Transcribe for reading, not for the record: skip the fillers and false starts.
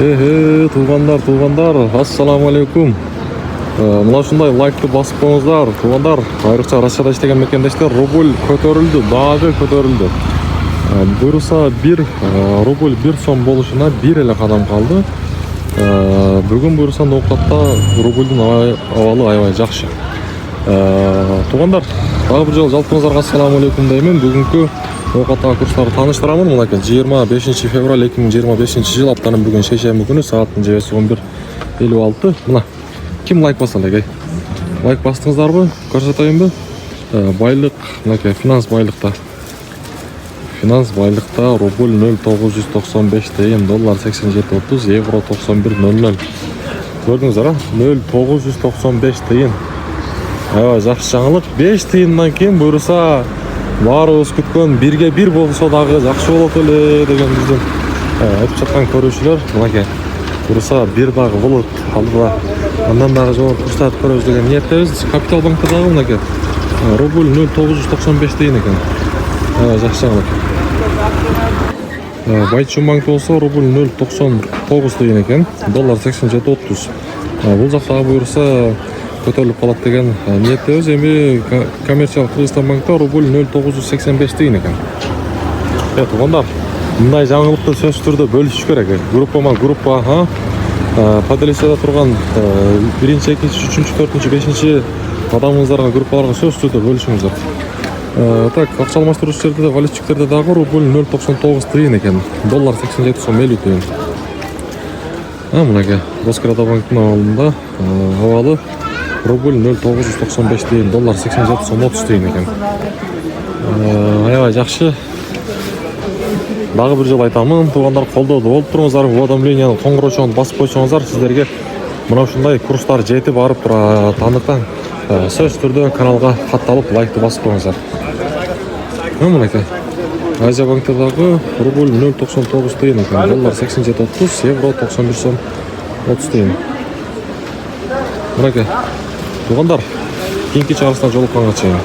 Туугандар, ассаламу алейкум. Мына ушундай лайкты басып коюңуздар, туугандар. Айрыкча Россияда иштеген мекендештер, рубль көтөрүлдү, дагы көтөрүлдү. Буюрса 1 рубль 1 сом болушуна 1 эле кадам калды. Бүгүн буюрса ноокатта рубльдун абалы аябай жакшы. Туугандар, дагы бир жолу жалпыңыздарга ассаламу алейкум деймин. Бүгүнкү ноокаттагы курстарды тааныштырамын. Мынакей 25 февраль 2025 жыл, аптанын бүгүн шейшемби күнү, сааттын 11:56. Мына ким лайк басты элек? Лайк бастыңыздарбы? Көрсөтөйүнбү? Байлык, мынакей финанс байлыкта. Финанс байлыкта рубль 0,995 тыйын, доллар 87.30, евро 91.00. Көрдүңүздөр, 0,995 тыйын. Аябай жакшы жаңылык. 5 тыйындан кийин буюрса баарыбыз күткөн 1/1 болсо дагы жакшы болот эле деген биздин айтып жаткан көрүүчүлөр. Мынакей буюрса 1 дагы болот. Алдыда андан дагы жогору курстарды көрөбүз деген ниеттебиз. Капитал банкта дагы мынакей рубль 0,995 тыйын экен. Жакшы жаңылык. Байчун банкта болсо рубль 0,99 тыйын экен, доллар 87.30. Бул жактагы буюрса көтөрүлүп калат деген ниеттебиз. Эми коммерциялык Кыргызстан банкта рубль 0,985 тыйын экен. Туугандар, мындай жаңылыкты сөзсүз түрдө бөлүшүш керек. Группа поделицияда турган 1, 2, 3, 4, 5 адамыңыздарга, группаларга сөзсүз түрдө бөлүшүңүздөр. Так, акча алмаштыруучу жерде, валютчиктерде дагы рубль 0,99 тыйын экен, доллар 87.50 тыйын. Мынакей Роскредобанктын абалында абалы рубль 0,995 тыйын, доллар 87.30 тыйын экен. Аябай жакшы. Дагы бир жолу айтамын, туугандар, колдоодо болуп туруңуздар, уведомленияны коңгурочону басып койсоңуздар, сиздерге мына ушундай курстар жетип барып турат. Андыктан сөзсүз түрдө каналга катталып, лайкты басып коюңуздар. Мынакей Азия банкта дагы рубль 0,99 тыйын экен, доллар 87.30, евро 91.30 тыйын. Мынакей туугандар, кийинки чыгарылышта жолукканга чейин.